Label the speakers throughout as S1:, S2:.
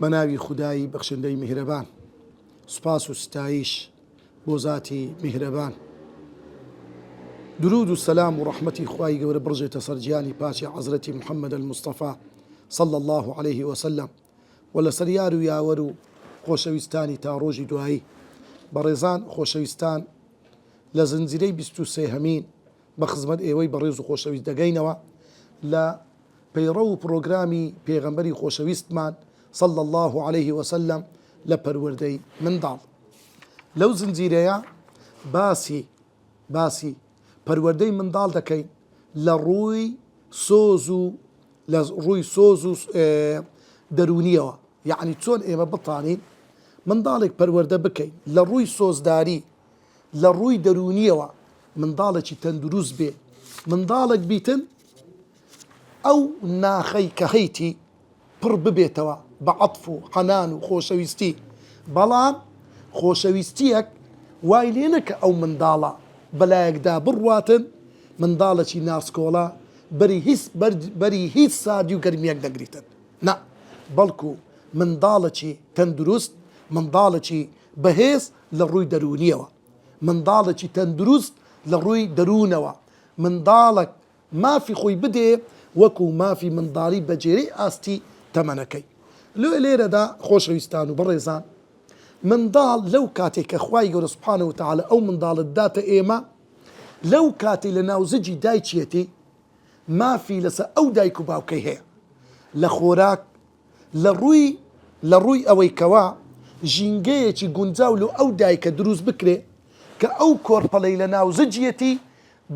S1: بەناوی خودایی بەخشندەی میهرەبان، سوپاس و ستایش بۆ ذاتی میهرەبان. درود و سلام و ڕەحمەتی خوای گەورە بڕژێتە سەر گیانی پاچی حەزرەتی محەممەد المستەفا صلى الله عليه وسلم و لەسەر یار و یاوەر و خۆشەویستانی تا ڕۆژی دوایی. بەڕێزان خۆشەویستان، لە زنجیرەی 23 هەمین بە خزمەت ئێوەی بەڕێز و خۆشەویست دەگەینەوە لە پەیڕە و پرۆگرامی پێغەمبەری خۆشەویستمان صلى الله عليه وسلم لە پەروەردەی منداڵ. لەو زنجیرەیە باسی پەروەردەی منداڵ دەکەین لە ڕووی سۆز و دەرونیەوە، یعنی چۆن ئێمە بتانین منداڵێک پەروەردە بکەین لە ڕووی سۆزداری، لە ڕووی دەرونیەوە منداڵێکی تەندروست بێ، منداڵێک بیتن ئەو ناخەی کە هەیتی پڕ ببێتەوە بە عەطف و حەنان و خۆشەویستی. بەڵام خۆشەویستیەک وای لێ نەکە ئەو منداڵە بەلایەکدا بڕواتن منداڵێکی ناسکۆڵە بەری هیچ سادی و گەرمیەک دەگریتن، نا، بەڵکو منداڵێکی تەندروست، منداڵێکی بەهێز لە ڕووی دەرونیەوە، منداڵێکی تەندروست لە ڕووی دەرونەوە، منداڵێک مافی خۆی بدێ وەکو مافی منداڵی بەجێرەی ئاستی تەمەنەکەی. لێرەدا خۆشەویستان و بەڕێزان، منداڵ لەو کاتێک کە خوای گەورە سوبحانەهو وتەعالە ئەو منداڵت داتە ئێمە، لەو کاتێ لە ناوزەجی دایکێتی مافی لەسەر ئەو دایک و باوکەی هەیە لە خۆراک، لە ڕووی ئەوەی کەوا ژینگەیەکی گونجاو لە ئەو دایکە دروست بکرێ کە ئەو کۆرپەڵەی لە ناوزەجیەتی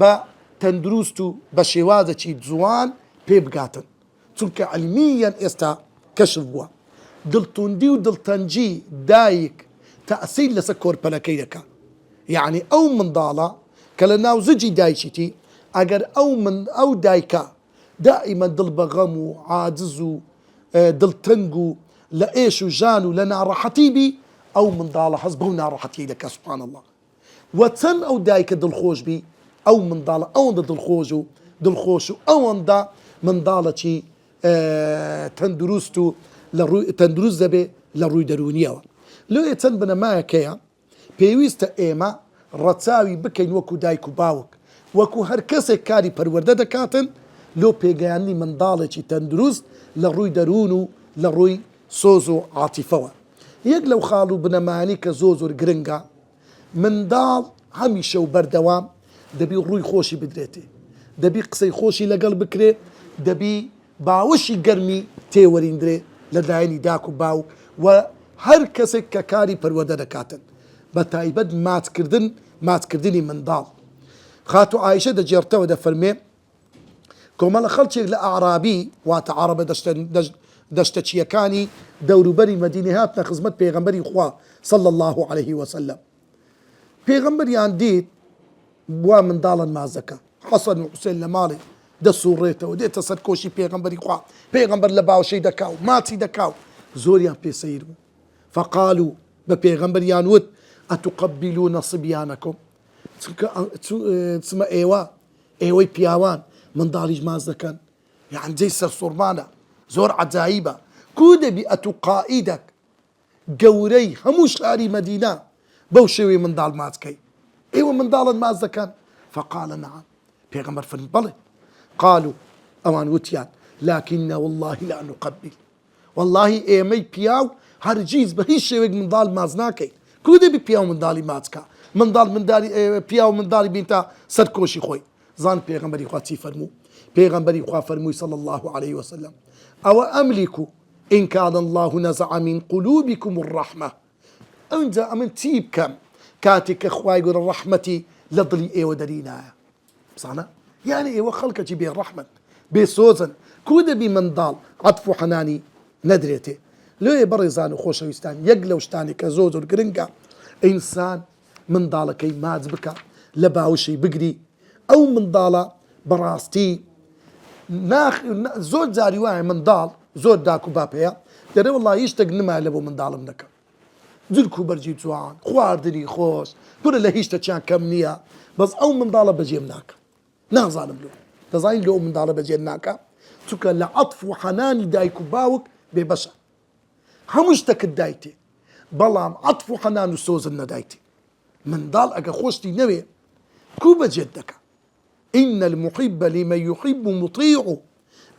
S1: بە تەندروست و بە شێوازێکی جوان پێ بگاتن. چونکە عەلمیەن ئێستا کەشف بووە دڵتوندی و دڵتەنجی دایک تەئسیر لەسەر کۆرپەلەکەی دەکات. یعنی ئەو منداڵە کە لە ناوزەجی دایکیتی، ئەگەر ئەو دایکە دائیمەن دڵ بە غەم و عاجز و دڵتەنگ و لە ئێش و ژان و لە ناڕەحەتی بی، ئەو منداڵە هەست بەو ناڕەحەتی دەکات. سوبحان الله. و چەند ئەو دایکە دڵخۆش بی، ئەو منداڵە ئەوەندە دڵخۆش و ئەوەندە منداڵێکی تەندروست و تەندروست دەبێ لە ڕووی دەرونیەوە. لێ چەند بنەمایەکەیە پێویستە ئێمە ڕەچاوی بکەین وەکو دایک و باوک، وەکو هەر کەسێک کاری پەروەردە دەکاتن لۆ پێگەیاندنی منداڵێکی تەندروست لە ڕووی دەرون و لە ڕووی سۆز و عاتیفەوە. یەک لەو خاڵ و بنەمایانی کە زۆر گرنگە، منداڵ هەمیشە و بەردەوام دەبی ڕووی خۆشی بدرێتێ، دەبی قسەی خۆشی لەگەڵ بکرێ، دەبی باوەشی گەرمی تێوەریندرێ لە لایەنی داک و باو و هەر کەسێک کە کاری پەروەردە دەکاتن، بە تایبەت ماتکردنی منداڵ. خاتو عایشە دەجێڕتەوە دەفەرمێ کۆمەڵە خەڵکێک لە ئاعرابی، واتە عەرەبە دەشتە چیەکانی دەوروبەری مەدینە هاتنە خزمەت پێغەمبەری خوا صلى الله عليه وسلم. پێغەمبەریان دیت وا منداڵن ماز دەکا، حەسەن و حوسێن لە ماڵێ دەسوڕێتەوە، دێتە سەر کۆشی پێغەمبەری خوا، پێغەمبەر لە باوشەی دەکا و ماچی دەکا و زۆریان پێسەیر بوو. فقالوا بە پێغەمبەریان وت ئەتوقەبیلوونە صبیانەکم، چمە ئێوەی پیاوان منداڵیش ماز دەکەن، یعنی جێی سەر سوڕمانە، زۆر عەجایبە. کو دەبی ئەتو قائیدەک گەورەی هەموو شاری مەدینە بەو شێوەی منداڵ ماچکەی، ئێوە منداڵن ماز دەکەن؟ فقال نعم. پێغەمبەر فەرمووی بەڵێ. قالوا ئەوان وتیان لكننا والله لا نقبل، والله ئێمەی پیاو هەرگیز بە هیچ شێوەیەک منداڵ ماز ناکەین. کو دەبی پیاو منداڵی ماچکە، پیاو منداڵی بینتە سەر کۆشی خۆی. زان پێغەمبەری خوا چی فەرموو؟ پێغەمبەری خوا فەرمووی صلى الله عليه وسلم ئەوە ئەملیکو إن كان الله نزع من قلوبكم الرحمة. ئەوجا ئەمن چی بکەم کاتێک کە خوای گەورە ڕەحمەتی لە دڵی ئێوە دەرینایە؟ بزانە یعنی ئێوە خەڵکێکی بێ ڕەحمەت بێ سۆزن، کو دەبی منداڵ عەطف و حەنانی نەدرێتێ. لێ بەڕێزان و خۆشەویستان، یەک لەو شتانی کە زۆر گرنگە ئینسان منداڵەکەی ماچ بکە، لە باوشەی بگری. ئەو منداڵە بەڕاستی زۆر جاری وایە منداڵ زۆر داک و باپەیە دەرێ وەڵڵی هیچ شتێک نمایە لە بۆ منداڵم دەکەم، جرک و بەرجی جوان، خواردنی خۆش، پورە لە هیچ شتێکیان کەم نییە، بەس ئەو منداڵە بەجێم ناکە. نازانم لۆ دەزانین لۆ منداڵە بەجێ ناکە چونکە لە عەطف و حەنانی دایک و باوک بێبەشە. همشتك الدايتي بلام عطف وحنان وسوز الندايتي من ضال أجا خوشتي نبي كوبا جدك إن المحب لمن يحب مطيع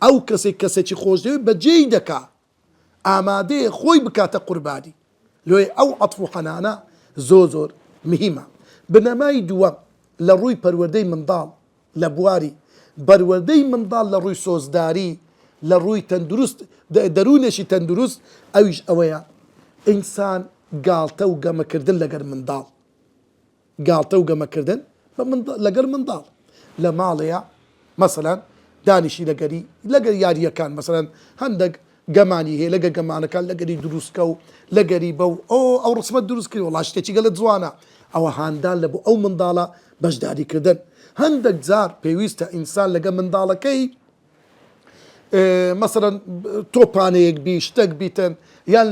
S1: أو كسي خوش بجيدك آماده خوي بكاتا قرباني لو أو عطف حنانا زوزور مهمة بنماي دوا لروي پروردي من ضال لبواري پروردي من ضال لروي سوزداري لروي تندرست درونشي تندرست أويش أويا إنسان قالتا وقام كردن لقر من ضال قالتا وقام كردن لقر من ضال لماليا مثلا دانشي لقري ياريا كان مثلا هندق قماني هي لقى قمانا كان لقري دروسكو لقري بو او رسمت دروسكي والله اشتيتي قالت زوانا او هاندان لبو او من ضالا باش داري كردن هندق زار بيويستا انسان لقى من ضالا كي مثلا توبانيك بيشتق بيتن يان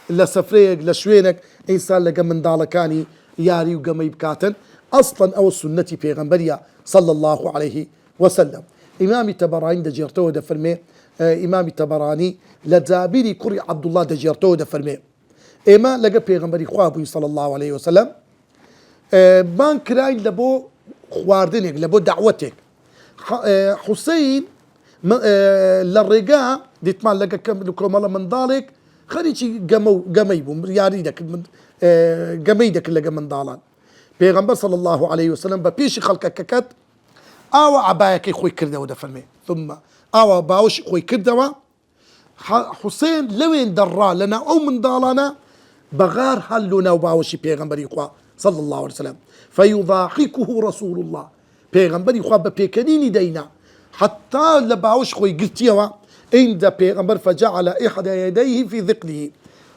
S1: لسفريك لشوينك انسان لقى من ضالا كاني ياري وقمي بكاتن اصلا او السنة پیغمبريا صلى الله عليه وسلم امامي تبراني دجيرتو دفرمي امامي تبراني لجابري كري عبد الله دجيرتو دفرمي اما لقى پیغمبري خوابي صلى الله عليه وسلم بان كراين لبو خواردنك لبو دعوتك حسين للرقاء ديتمان لقى كمالا من ذلك خليشي قميبو ياريدك قميدك لقى من ضالان پیغمبر صلى الله عليه وسلم بپیش خلق ككت او عبايك خوي كردو دفرمي ثم او باوش خوي كردو حسين لوين درا لنا او من ضالنا بغار هلنا وباوشي پیغمبر يخوا صلى الله عليه وسلم فيضاحكه رسول الله پیغمبر يخوا بپیکنيني دينا حتى لباوش خوي قلتيوا عند پیغمبر فجعل احد يديه في ذقنه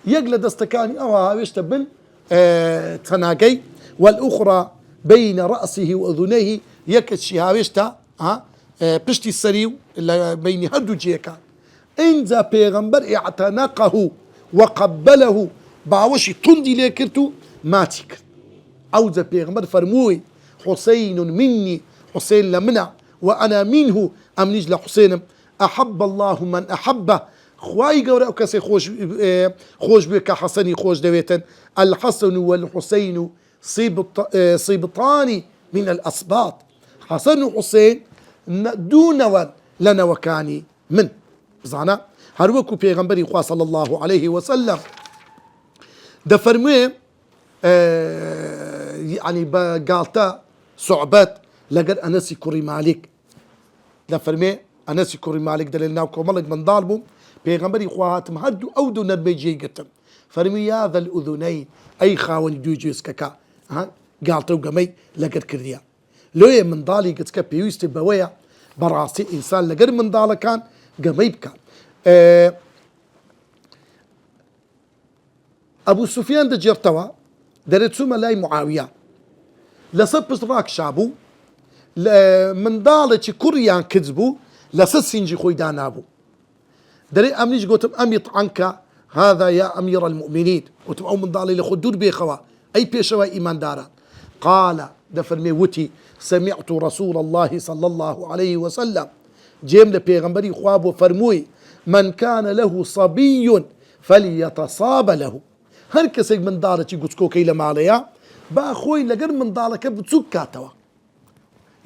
S1: يقل دستكاني او هاويش تبن تناقي والأخرى بين رأسه وأذنيه يكتشي هاويشتا بشتي السريو اللي بين هدو جيكا إنزا بيغمبر اعتنقه وقبله باوشي تندي ليكرتو ماتيك أوزا بيغمبر فرموي حسين مني حسين لمنع وأنا منه أمنيج لحسين أحب الله من أحبه خواي قورا كسي خوش بك حسني خوش دويتن الحسن والحسين صبطان من الأصباط حسن وحسين دون لنا وكاني من زعنا هروكو بيغمبري خواه صلى الله عليه وسلم دفرمي يعني بقالتا صعبات لقد أنسي كوري مالك دفرمي أنسي كوري مالك دليلناو كومالك من ضالبو بيغمبري خواتم هدو أودو نربي جيقتم فرمي يا ذا الأذنين أي خاوني دوجيس كاكا قالتو قمي لقد كرديا لويا من ضالي قد كبي يستي بويا براسي إنسان لقد من ضالة كان قمي بكان أبو سفيان دجرتوا درتسو ملاي معاوية لسبس راك شابو من ضالة كوريان كذبو لسسنجي خوي دانابو دري أمنيش قلتم أميط عنك هذا يا أمير المؤمنين قلتم أو من ضالي لخدود بيخوا أي بيشوا إيمان دارا قال دفرمي وتي سمعت رسول الله صلى الله عليه وسلم جيم لبيغمبري خواب وفرموي من كان له صبي فليتصاب له هر كسي من دارتي قلتكو كيلا ماليا باخوي لقر من دالك بتسكاتوا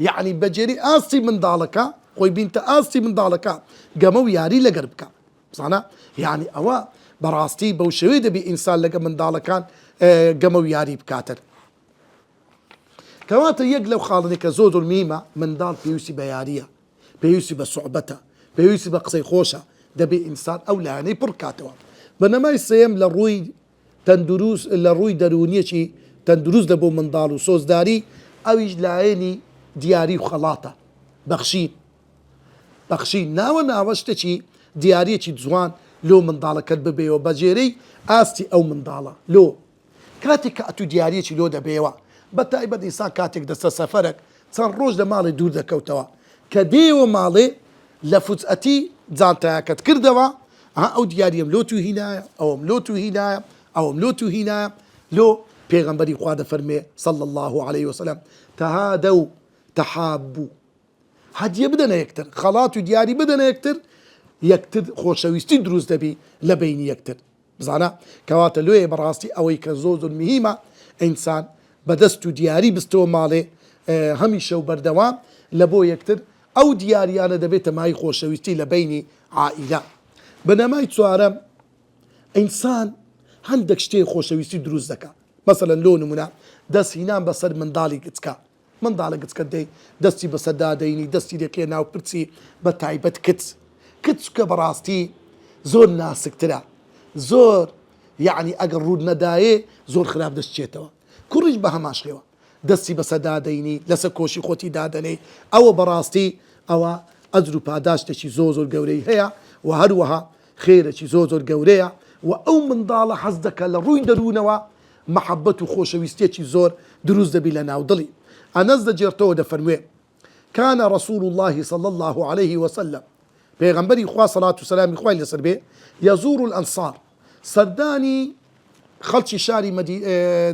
S1: يعني بجري آسي من دالك خوي بنت آسي من دالك قاموا ياري لقربك صانا يعني أوا براستي بوشويد بإنسان لقى من دالكان قاموا ياري بكاتر كواتر يقلو خالنك زوز الميمة من دال بيوسي بيارية بيوسي بصعبته بيوسي بقصي خوشة دبي إنسان أو لاني بركاتوا بنما يسيم للروي تندروس للروي درونية شي تندروس دبو من دالو سوز داري أو يجلعيني دياري وخلاطة بخشين ناوە شتێکی دیارەکی جوان لۆ منداڵەکەت ببێەوە بەجێرەی ئاستی ئەو منداڵە لۆ کاتێک کە ئەتو دیارەکی لۆ دەبێەوە بە تایبەت ئینسان کاتێک دەستە سەفەرێک چەند ڕۆژ لە ماڵی دوور دەکەوتەوە کە دێوە ماڵێ لە فوتئەتی جانتایەکەت کردەوە ئەو دیاریم لۆ تو هینایە ئەوم لۆ تو هینایە ئەوم لۆ تو هینایە لۆ پێغەمبەری خوا دەفەرمێ صلى الله عليه وسلم تهادوا تحابوا هدیه بدن یکتر خلاط و دیاری بدن یکتر یەکتر خۆشەویستی دروست دەبی لە بینی یەکتر بزانە کەواتە لێ بەڕاستی ئەوەی کە زۆر مهمە ئینسان بەدەست و دیاری بستەوە ماڵێ هەمیشە و بەردەوام لە بۆ یەکتر ئەو دیاریانە دەبێتە مای خۆشەویستی لە بینی عائیلە. بنەمای چوارەم ئینسان هەندێک شتێ خۆشەویستی دروست دەکات. مەسەلەن لۆ نمونە دەستهینان بەسەر منداڵی گچکە منداڵە گچکە دەی دەستی بەسەر دادەینی دەستی دەکێ ناو پرچی بە تایبەت کچکە بەڕاستی زۆر ناسکترە زۆر یعنی ئەگەر ڕوود نەدایێ زۆر خراپ دەستچێتەوە کوڕیش بە هەماشێەوە دەستی بەسەر دادەینی لەسەر کۆشی خۆتی دادەنێ ئەوە بەڕاستی ئەوە ئەجر و پاداشتێکی زۆر گەورەی هەیە و هەروەها خێرێکی زۆر گەورەیە و ئەو منداڵە حەز دەکە لە ڕووی دەروونەوە محەبەت و خۆشەویستێکی زۆر دروست دەبی لە ناودڵی. ئەنەس دەجێرتەوە دەفەرموێ كان رسول الله صلى الله عليه وسلم پێغەمبەری خوا سەڵات و سەلامی خوای لەسەر بێ يزور الأنصار سەردانی خەڵکی شاری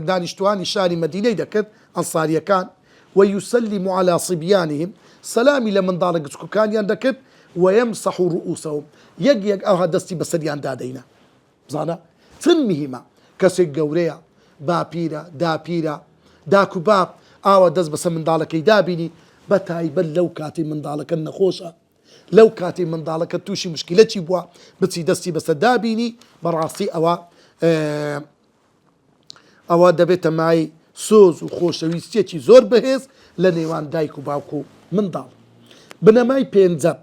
S1: دانیشتوانی شاری مەدینەی دەکرد ئەنساریەکان ويسلم على صبيانهم سەلامی لە منداڵە گچکوکانیان دەکرد ويمسح رؤوسهم یەک ئەوها دەستی بەسەریان دادەینە بزانە چەند مهمە کەسێک گەورەیە باپیرە داپیرە داکوباب ئاوە دەست بەسەر منداڵەکەی دابینی بە تایبەت لەو کاتی منداڵەکە نەخۆشە لەو کاتی منداڵەکە تووشی مشکلەتی بووە بچی دەستی بەسەر دابینی بەڕاستی ئەوە دەبێتە مای سۆز و خۆشەویستێکی زۆر بەهێز لە نێوان دایک و باوک و منداڵ. بنەمای پێنجەم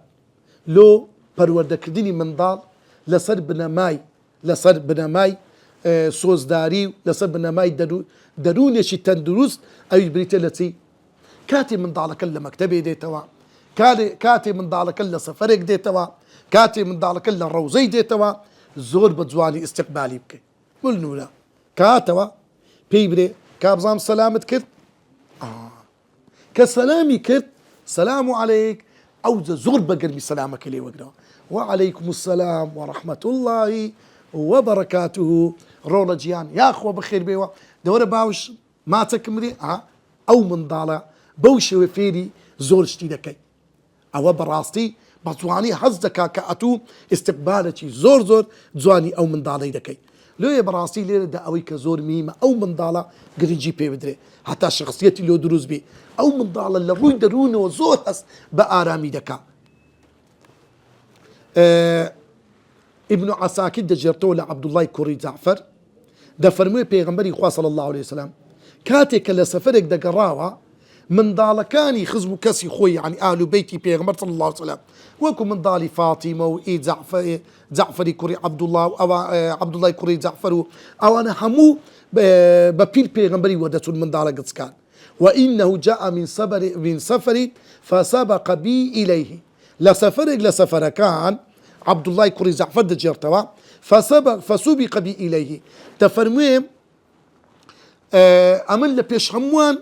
S1: لۆ پەروەردەکردنی منداڵ لەسەر بنەمای سۆزداری و لەسەر بنەمای دەروونێکی تەندروست ئەوی بریتە لە چی کاتی منداڵەکە لە مەکتەبێ دێتەوە کاتێ منداڵەکە لە سەفەرێک دێتەوە کاتێ منداڵەکە لە ڕەوزەی دێتەوە زۆر بە جوانی ئیستیقبالی بکەیت بولنورە کاتەوە پێی برێ کابزام سەلامت کرد کە سەلامی کرد سەلام عەلەیک ئەو زۆر بەگەرمی سەلامەکە لێ وەگرەوە وعەلەیکم السەلام وەڕەحمەت الله وبەرەکاتوه ڕۆڵە گیان یاخوا بەخێر بێەوە دەوەرە باوش ماچەکەم مرێ ئەو منداڵە بەو شێوە فێری زۆر شتی دەکەی ئەوە بەڕاستی بە جوانی حەز دەکا کە ئەتوو ئیستیقبالێکی زۆر جوانی ئەو منداڵەی دەکەی لێ بەڕاستی لێرەدا ئەوەی کە زۆر میمە ئەو منداڵە گرنگی پێ بدرێ هەتا شخصیەتی لۆ دروست بێ ئەو منداڵە لە ڕووی دەروونەوە زۆر هەست بە ئارامی دەکا. ابن عساکر دەجێڕتەوە لە عەبدوڵڵای کوڕی جەعفەر دەفەرموێ پێغەمبەری خوا صلی الله عليه وسلم کاتێک کە لە سەفەرێک دەگەڕاوە منداڵەکانی خزم و کەسی خۆی یعنی ئاهل و بەیتی پێغەمبەر صلی الله عليه وسلم وەکو منداڵی فاتیمە و جەعفەری کوڕی عەبدوڵڵا و عەبدوڵڵای کوڕی جەعفەر و ئەوانە هەموو بە پیر پێغەمبەری وەدەچون منداڵە گچکان وإنه جاء من سفر فسبق بي إليه لسفرك لسفركان عبد الله كوري جعفر دجيرتوا فسبق بي إليه تفرميم أمن لبيش هموان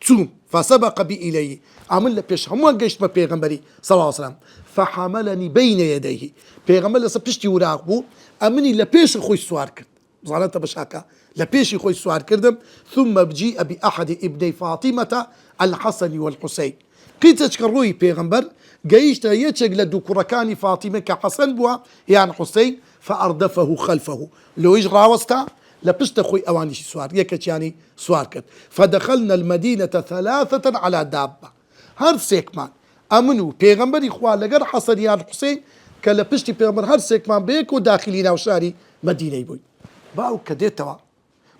S1: تسوم فسبق بي إليه أمن لبيش هموان قيشت ما بيغمبري صلى الله عليه وسلم فحملني بين يديه بيغمبر لسا بيشتي وراقبو أمني لبيش خوي سوار كرد زانتا بشاكا لبيشي خوي سوار كردم ثم بجيء بأحد ابني فاطمة الحسن والحسين قيتش كروي بيغمبر قيشت يتشق لدو كركاني فاطمة كحسن بوا يعني حسين فأردفه خلفه لو يجرى وسطا لبشت خوي أواني سوار يكت يعني سوار كرد فدخلنا المدينة ثلاثة على دابة هر سيكمان أمنو بيغمبر إخوان لقر حسن يعني حسين كلبشتي بيغمبر هر سيكمان بيكو داخلين أو شاري مدينة يبوي باو كديتوا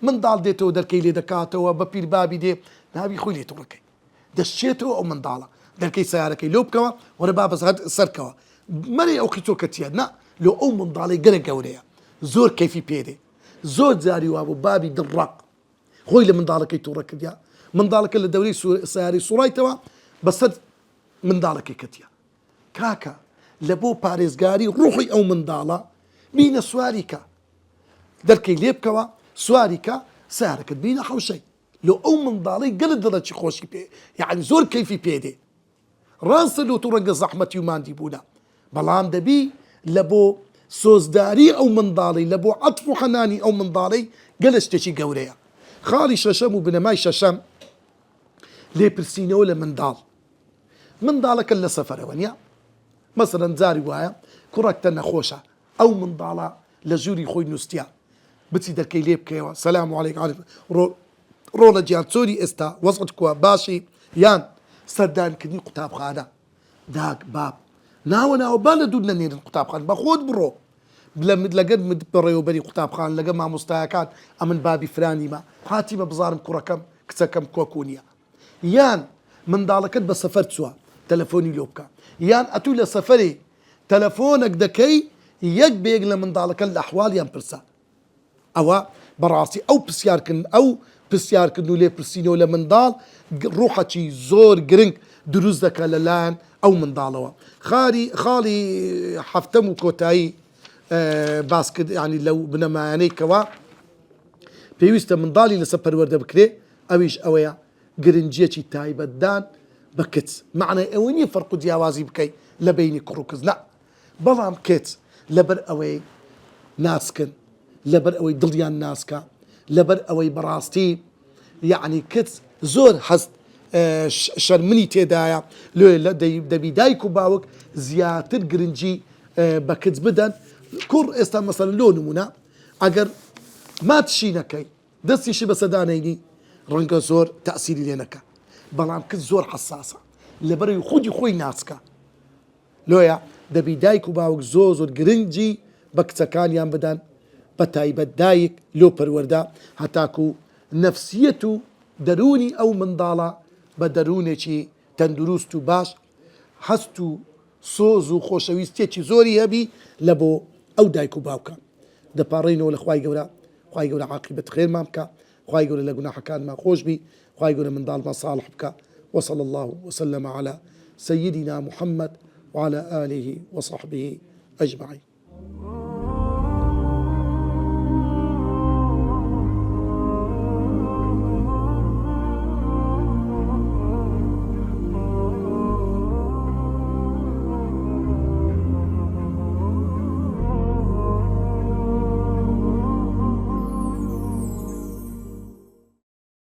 S1: من دال ديتو دركي لي دكاتو ببير بابي دي نابي خوي لي توركي دشيتو او من دالا دركي سياركي لوبكوا ورا بابا سركوا مري او كيتو كتيادنا لو او من دالي غرق وريا زور كيفي بيدي زور زاري وابو بابي دراق خوي من دالك تورك ديا من دالك اللي دوري سياري سورايتوا بس من دالك كتيا كاكا لبو باريزغاري روحي او من دالا مين سواريكا دركي ليبكوا سواريكا سارك بينا حوشي لو او من ضالي قلت درجي خوشي بي يعني زور كيفي بيدي راس لو ترنق زحمة يومان ديبونا بلان دبي لبو سوزداري او من ضالي لبو عطف حناني او من ضالي قلت تشي قوريا خالي ششم وبنماي ششم لي برسينو من ضال من ضالك الا سفر ونيا مثلا زاري وايا کوڕێک تە نەخۆشە ئەو منداڵە لە ژووری خۆی نووسیا بچی دەرکەی لێ بکەیەوە سەلام عەلەیکم ڕۆڵە گیان چۆری ئێستا وەزعت کووە باشی یان سەردانکردنی قوتابخانە داک باب ناوە با لە دوور نەنێرن قوتابخان بە خۆت بڕۆ لەگەر بەڕێوەبەری قوتابخان لەگە مامۆستایەکان ئەمن بابی فرانیمە هاتیمە بزارم کوڕەکەم کچەکەم کۆکوونیە یان منداڵەکەت بە سەفەر چووە تەلەفۆنی لۆ بکە یان ئەتوو لە سەفەرێ تەلەفۆنێک دەکەی یەک بێک لە منداڵەکە لە ئەحواڵیان پرسە ئەوە بەڕاستی ئەو پرسیارکردن و لێپرسینەوە لە منداڵ ڕوحەکی زۆر گرنگ دروست دەکە لەلایەن ئەو منداڵەوە خاڵی هەفتەم و کۆتایی باس کرد ینی لەو بنەمایانەی کەوا پێویستە منداڵی لەسەر پەروەردە بکرێ ئەویش ئەوەیە گرنجیەکی تایبەتدان بە کچ معنای ئەوە نییە فەرق و جیاوازی بکەیت لە بینی کوڕ و کچ نە بەڵام کچ لەبەر ئەوەی ناسکن لەبەر ئەوەی دڵیان ناسکە لەبەر ئەوەی بەڕاستی یعنی کچ زۆر هەست شەرمنی تێدایە لێ دەبی دایک و باوک زیاتر گرنگی بە کچ بدەن کوڕ ئێستا مەسەلەن لۆ نمونە ئەگەر ماتشی نەکەی دەستیشی بەسەدانەینی ڕەنگە زۆر تەئسیری لێ نەکە بەڵام کچ زۆر حەساسە لەبەرەوەی خودی خۆی ناسکە لۆیە دەبی دایک و باوک زۆر گرنگی بە کچەکانیان بدەن بە تایبەت دایک لۆ پەروەردە هەتاکو نەفسیەت و دەرونی ئەو منداڵە بە دەرونێکی تەندروست و باش هەست و سۆز و خۆشەویستێکی زۆری هەبی لە بۆ ئەو دایک و باوکە دەپاڕێنەوە لە خوای گەورە خوای گەورە عاقبەت خێرمان بکە خوای گەورە لە گوناحەکانمان خۆش بی خوای گەورە منداڵمان صالح بکە وصلى الله وسلم على سيدنا محمد وعلى آله وصحبه أجمعين